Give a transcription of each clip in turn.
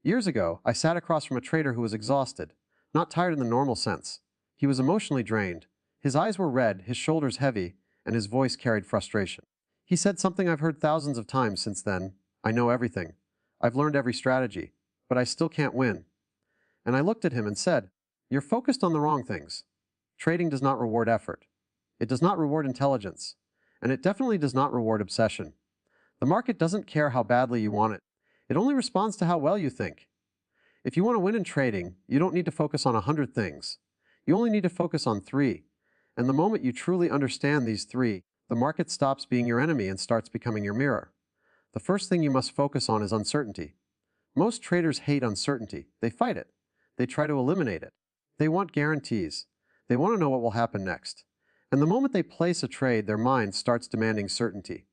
Years ago, I sat across from a trader who was exhausted, not tired in the normal sense. He was emotionally drained. His eyes were red, his shoulders heavy, and his voice carried frustration. He said something I've heard thousands of times since then. I know everything. I've learned every strategy, but I still can't win. And I looked at him and said, "You're focused on the wrong things. Trading does not reward effort. It does not reward intelligence. And it definitely does not reward obsession. The market doesn't care how badly you want it. It only responds to how well you think. If you want to win in trading, you don't need to focus on 100 things. You only need to focus on 3. And the moment you truly understand these 3, the market stops being your enemy and starts becoming your mirror. The first thing you must focus on is uncertainty. Most traders hate uncertainty. They fight it. They try to eliminate it. They want guarantees. They want to know what will happen next. And the moment they place a trade, their mind starts demanding certainty.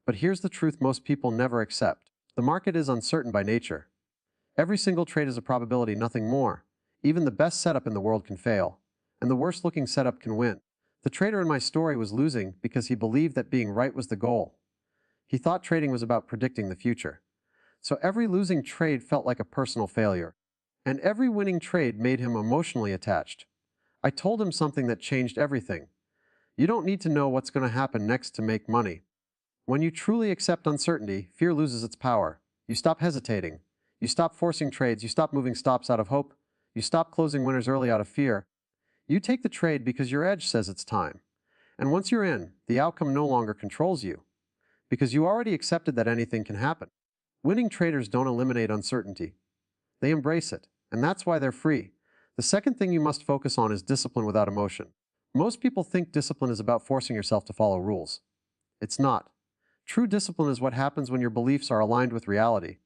But here's the truth most people never accept. The market is uncertain by nature. Every single trade is a probability, nothing more. Even the best setup in the world can fail. And the worst-looking setup can win. The trader in my story was losing because he believed that being right was the goal. He thought trading was about predicting the future. So every losing trade felt like a personal failure. And every winning trade made him emotionally attached. I told him something that changed everything. You don't need to know what's going to happen next to make money. When you truly accept uncertainty, fear loses its power. You stop hesitating. You stop forcing trades. You stop moving stops out of hope. You stop closing winners early out of fear. You take the trade because your edge says it's time. And once you're in, the outcome no longer controls you. Because you already accepted that anything can happen. Winning traders don't eliminate uncertainty. They embrace it. And that's why they're free. The second thing you must focus on is discipline without emotion. Most people think discipline is about forcing yourself to follow rules. It's not. True discipline is what happens when your beliefs are aligned with reality.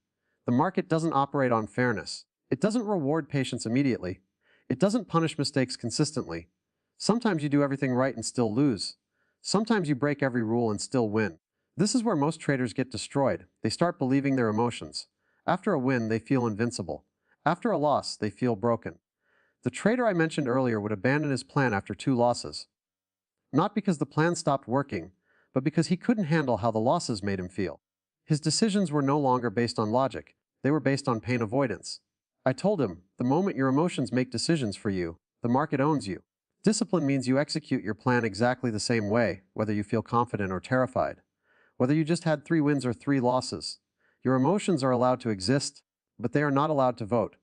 The market doesn't operate on fairness. It doesn't reward patience immediately. It doesn't punish mistakes consistently. Sometimes you do everything right and still lose. Sometimes you break every rule and still win. This is where most traders get destroyed. They start believing their emotions. After a win, they feel invincible. After a loss, they feel broken. The trader I mentioned earlier would abandon his plan after 2 losses. Not because the plan stopped working, but because he couldn't handle how the losses made him feel. His decisions were no longer based on logic. They were based on pain avoidance. I told him, the moment your emotions make decisions for you, the market owns you. Discipline means you execute your plan exactly the same way, whether you feel confident or terrified. Whether you just had 3 wins or 3 losses. Your emotions are allowed to exist, but they are not allowed to vote.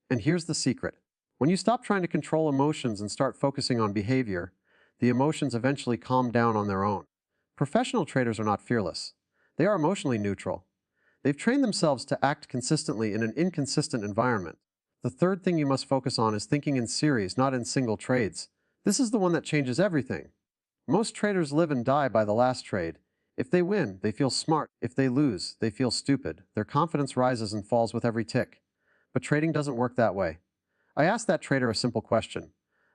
And here's the secret. When you stop trying to control emotions and start focusing on behavior, the emotions eventually calm down on their own. Professional traders are not fearless. They are emotionally neutral. They've trained themselves to act consistently in an inconsistent environment. The third thing you must focus on is thinking in series, not in single trades. This is the one that changes everything. Most traders live and die by the last trade. If they win, they feel smart. If they lose, they feel stupid. Their confidence rises and falls with every tick. But trading doesn't work that way. I asked that trader a simple question.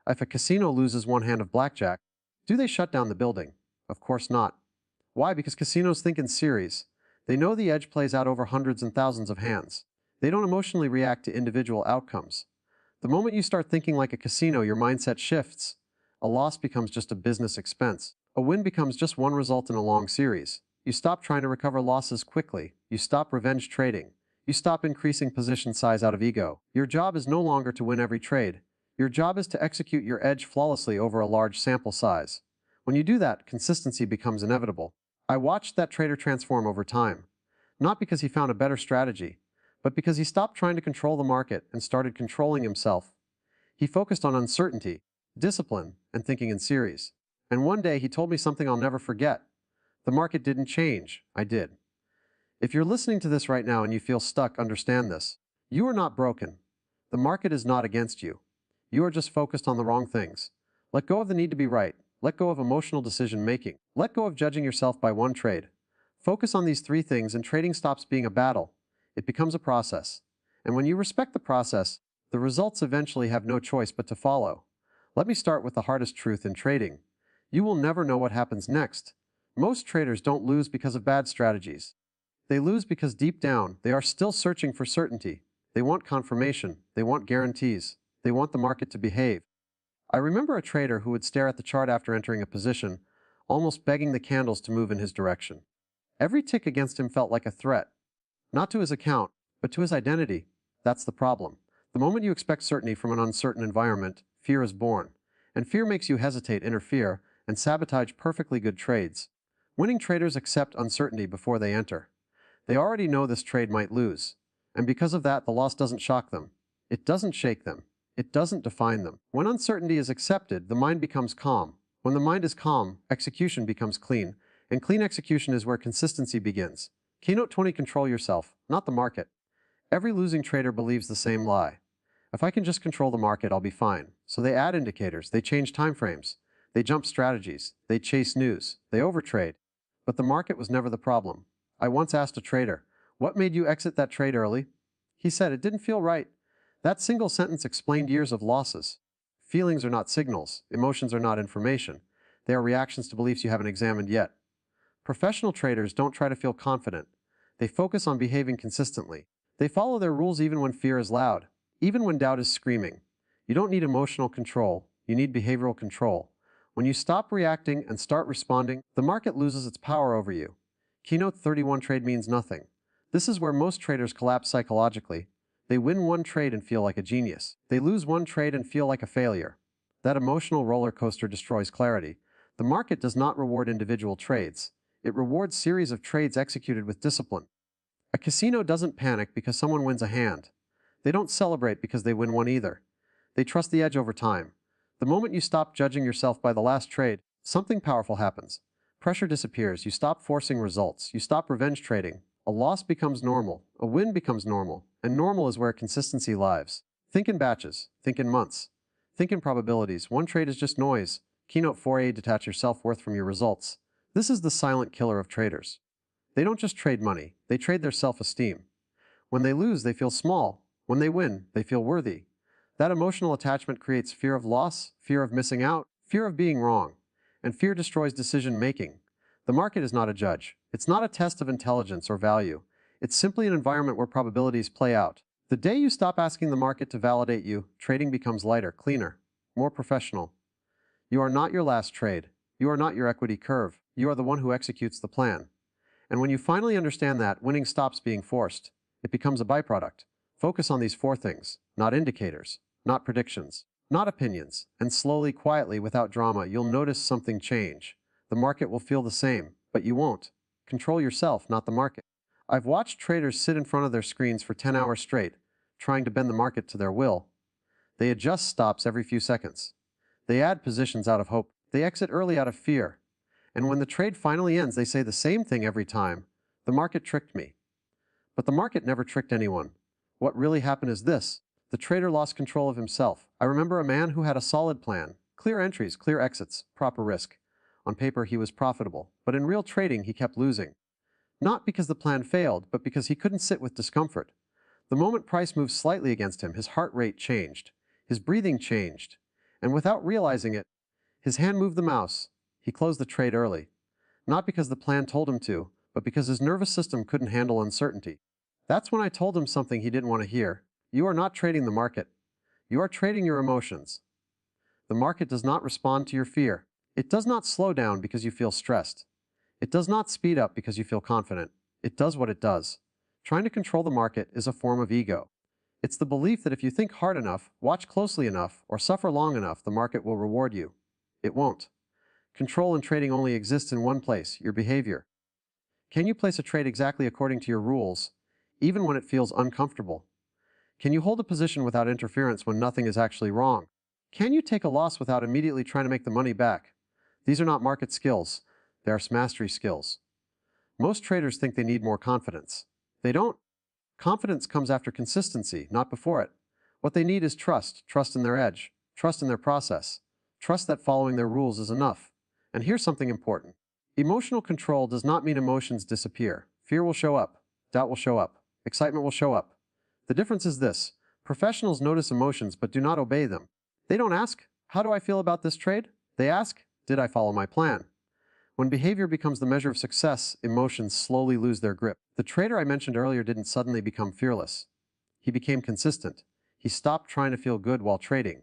If a casino loses 1 hand of blackjack, do they shut down the building? Of course not. Why? Because casinos think in series. They know the edge plays out over hundreds and thousands of hands. They don't emotionally react to individual outcomes. The moment you start thinking like a casino, your mindset shifts. A loss becomes just a business expense. A win becomes just one result in a long series. You stop trying to recover losses quickly. You stop revenge trading. You stop increasing position size out of ego. Your job is no longer to win every trade. Your job is to execute your edge flawlessly over a large sample size. When you do that, consistency becomes inevitable. I watched that trader transform over time. Not because he found a better strategy, but because he stopped trying to control the market and started controlling himself. He focused on uncertainty, discipline, and thinking in series. And one day he told me something I'll never forget. The market didn't change. I did. If you're listening to this right now and you feel stuck, understand this. You are not broken. The market is not against you. You are just focused on the wrong things. Let go of the need to be right. Let go of emotional decision-making. Let go of judging yourself by one trade. Focus on these 3 things and trading stops being a battle. It becomes a process. And when you respect the process, the results eventually have no choice but to follow. Let me start with the hardest truth in trading. You will never know what happens next. Most traders don't lose because of bad strategies. They lose because deep down, they are still searching for certainty. They want confirmation. They want guarantees. They want the market to behave. I remember a trader who would stare at the chart after entering a position, almost begging the candles to move in his direction. Every tick against him felt like a threat. Not to his account, but to his identity. That's the problem. The moment you expect certainty from an uncertain environment, fear is born. And fear makes you hesitate, interfere, and sabotage perfectly good trades. Winning traders accept uncertainty before they enter. They already know this trade might lose. And because of that, the loss doesn't shock them. It doesn't shake them. It doesn't define them. When uncertainty is accepted, the mind becomes calm. When the mind is calm, execution becomes clean. And clean execution is where consistency begins. Keynote 20: Control yourself, not the market. Every losing trader believes the same lie. If I can just control the market, I'll be fine. So they add indicators, they change time frames, they jump strategies, they chase news, they overtrade. But the market was never the problem. I once asked a trader, "What made you exit that trade early?" He said, "It didn't feel right." That single sentence explained years of losses. Feelings are not signals, emotions are not information. They are reactions to beliefs you haven't examined yet. Professional traders don't try to feel confident. They focus on behaving consistently. They follow their rules even when fear is loud, even when doubt is screaming. You don't need emotional control, you need behavioral control. When you stop reacting and start responding, the market loses its power over you. Keynote 31: Trade means nothing. This is where most traders collapse psychologically. They win one trade and feel like a genius. They lose one trade and feel like a failure. That emotional roller coaster destroys clarity. The market does not reward individual trades. It rewards series of trades executed with discipline. A casino doesn't panic because someone wins a hand. They don't celebrate because they win one either. They trust the edge over time. The moment you stop judging yourself by the last trade, something powerful happens. Pressure disappears, you stop forcing results, you stop revenge trading. A loss becomes normal, a win becomes normal, and normal is where consistency lives. Think in batches, think in months, think in probabilities. One trade is just noise. Keynote 4A: Detach your self-worth from your results. This is the silent killer of traders. They don't just trade money, they trade their self-esteem. When they lose, they feel small. When they win, they feel worthy. That emotional attachment creates fear of loss, fear of missing out, fear of being wrong. And fear destroys decision-making. The market is not a judge. It's not a test of intelligence or value. It's simply an environment where probabilities play out. The day you stop asking the market to validate you, trading becomes lighter, cleaner, more professional. You are not your last trade. You are not your equity curve. You are the one who executes the plan. And when you finally understand that, winning stops being forced. It becomes a byproduct. Focus on these 4 things, not indicators, not predictions, not opinions, and slowly, quietly, without drama, you'll notice something change. The market will feel the same, but you won't. Control yourself, not the market. I've watched traders sit in front of their screens for 10 hours straight, trying to bend the market to their will. They adjust stops every few seconds. They add positions out of hope. They exit early out of fear. And when the trade finally ends, they say the same thing every time. The market tricked me. But the market never tricked anyone. What really happened is this. The trader lost control of himself. I remember a man who had a solid plan, clear entries, clear exits, proper risk. On paper, he was profitable, but in real trading, he kept losing. Not because the plan failed, but because he couldn't sit with discomfort. The moment price moved slightly against him, his heart rate changed. His breathing changed. And without realizing it, his hand moved the mouse. He closed the trade early. Not because the plan told him to, but because his nervous system couldn't handle uncertainty. That's when I told him something he didn't want to hear. You are not trading the market. You are trading your emotions. The market does not respond to your fear. It does not slow down because you feel stressed. It does not speed up because you feel confident. It does what it does. Trying to control the market is a form of ego. It's the belief that if you think hard enough, watch closely enough, or suffer long enough, the market will reward you. It won't. Control in trading only exists in one place, your behavior. Can you place a trade exactly according to your rules, even when it feels uncomfortable? Can you hold a position without interference when nothing is actually wrong? Can you take a loss without immediately trying to make the money back? These are not market skills. They are mastery skills. Most traders think they need more confidence. They don't. Confidence comes after consistency, not before it. What they need is trust, trust in their edge, trust in their process, trust that following their rules is enough. And here's something important. Emotional control does not mean emotions disappear. Fear will show up, doubt will show up, excitement will show up. The difference is this. Professionals notice emotions but do not obey them. They don't ask, "How do I feel about this trade?" They ask, "Did I follow my plan?" When behavior becomes the measure of success, emotions slowly lose their grip. The trader I mentioned earlier didn't suddenly become fearless. He became consistent. He stopped trying to feel good while trading.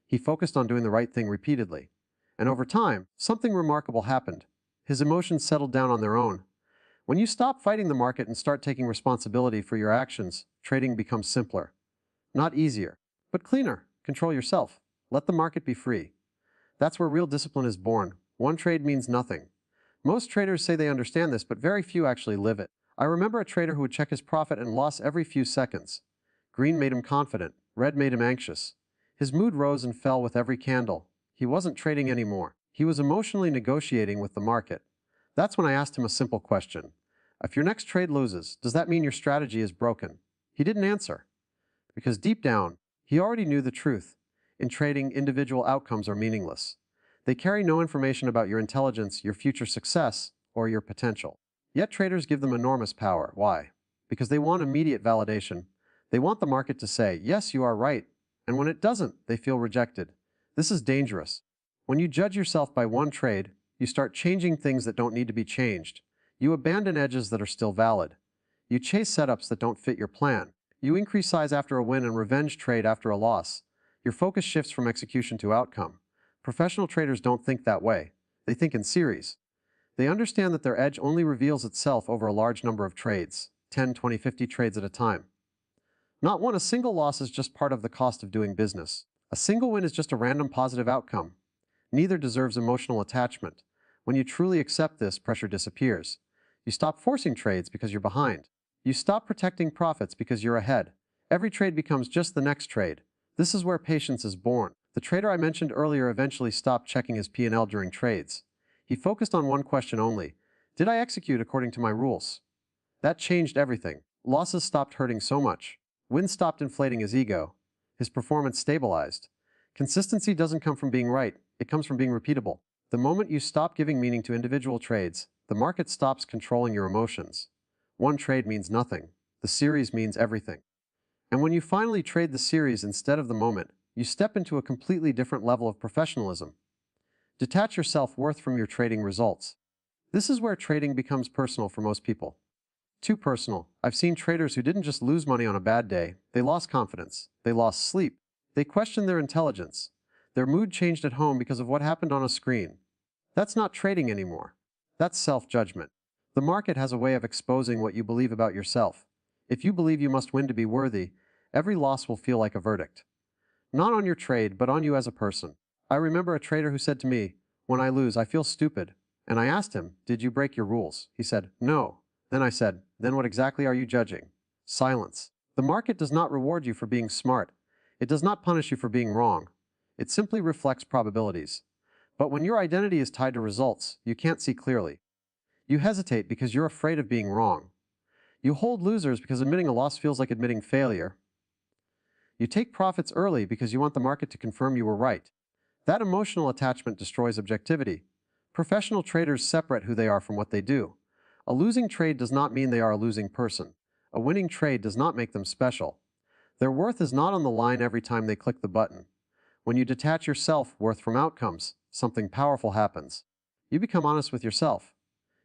He focused on doing the right thing repeatedly. And over time, something remarkable happened. His emotions settled down on their own. When you stop fighting the market and start taking responsibility for your actions, trading becomes simpler. Not easier, but cleaner. Control yourself. Let the market be free. That's where real discipline is born. One trade means nothing. Most traders say they understand this, but very few actually live it. I remember a trader who would check his profit and loss every few seconds. Green made him confident. Red made him anxious. His mood rose and fell with every candle. He wasn't trading anymore. He was emotionally negotiating with the market. That's when I asked him a simple question. If your next trade loses, does that mean your strategy is broken? He didn't answer. Because deep down, he already knew the truth. In trading, individual outcomes are meaningless. They carry no information about your intelligence, your future success, or your potential. Yet traders give them enormous power. Why? Because they want immediate validation. They want the market to say, yes, you are right. And when it doesn't, they feel rejected. This is dangerous. When you judge yourself by one trade, you start changing things that don't need to be changed. You abandon edges that are still valid. You chase setups that don't fit your plan. You increase size after a win and revenge trade after a loss. Your focus shifts from execution to outcome. Professional traders don't think that way. They think in series. They understand that their edge only reveals itself over a large number of trades, 10, 20, 50 trades at a time. Not one, a single loss is just part of the cost of doing business. A single win is just a random positive outcome. Neither deserves emotional attachment. When you truly accept this, pressure disappears. You stop forcing trades because you're behind. You stop protecting profits because you're ahead. Every trade becomes just the next trade. This is where patience is born. The trader I mentioned earlier eventually stopped checking his P&L during trades. He focused on one question only. Did I execute according to my rules? That changed everything. Losses stopped hurting so much. Wins stopped inflating his ego. His performance stabilized. Consistency doesn't come from being right. It comes from being repeatable. The moment you stop giving meaning to individual trades, the market stops controlling your emotions. One trade means nothing. The series means everything. And when you finally trade the series instead of the moment, you step into a completely different level of professionalism. Detach your self-worth from your trading results. This is where trading becomes personal for most people. Too personal. I've seen traders who didn't just lose money on a bad day, they lost confidence. They lost sleep. They questioned their intelligence. Their mood changed at home because of what happened on a screen. That's not trading anymore. That's self-judgment. The market has a way of exposing what you believe about yourself. If you believe you must win to be worthy, every loss will feel like a verdict. Not on your trade, but on you as a person. I remember a trader who said to me, "When I lose, I feel stupid." And I asked him, "Did you break your rules?" He said, "No." Then I said, "Then what exactly are you judging?" Silence. The market does not reward you for being smart. It does not punish you for being wrong. It simply reflects probabilities. But when your identity is tied to results, you can't see clearly. You hesitate because you're afraid of being wrong. You hold losers because admitting a loss feels like admitting failure. You take profits early because you want the market to confirm you were right. That emotional attachment destroys objectivity. Professional traders separate who they are from what they do. A losing trade does not mean they are a losing person. A winning trade does not make them special. Their worth is not on the line every time they click the button. When you detach your self-worth from outcomes, something powerful happens. You become honest with yourself.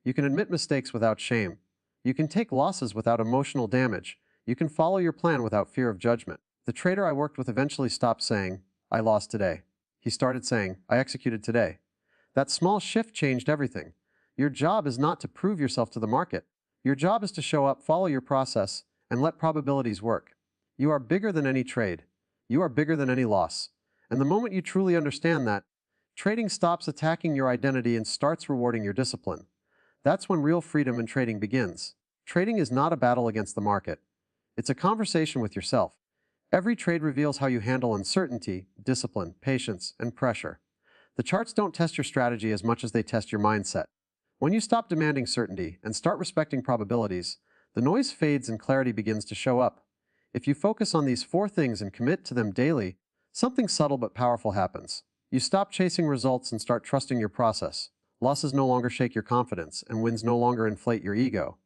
You can admit mistakes without shame. You can take losses without emotional damage. You can follow your plan without fear of judgment. The trader I worked with eventually stopped saying, "I lost today." He started saying, "I executed today." That small shift changed everything. Your job is not to prove yourself to the market. Your job is to show up, follow your process, and let probabilities work. You are bigger than any trade. You are bigger than any loss. And the moment you truly understand that, trading stops attacking your identity and starts rewarding your discipline. That's when real freedom in trading begins. Trading is not a battle against the market. It's a conversation with yourself. Every trade reveals how you handle uncertainty, discipline, patience, and pressure. The charts don't test your strategy as much as they test your mindset. When you stop demanding certainty and start respecting probabilities, the noise fades and clarity begins to show up. If you focus on these 4 things and commit to them daily, something subtle but powerful happens. You stop chasing results and start trusting your process. Losses no longer shake your confidence, and wins no longer inflate your ego.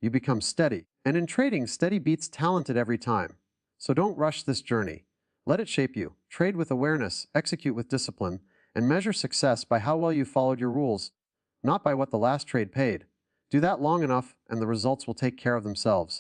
You become steady. And in trading, steady beats talented every time. So don't rush this journey. Let it shape you. Trade with awareness, execute with discipline, and measure success by how well you followed your rules, not by what the last trade paid. Do that long enough, and the results will take care of themselves.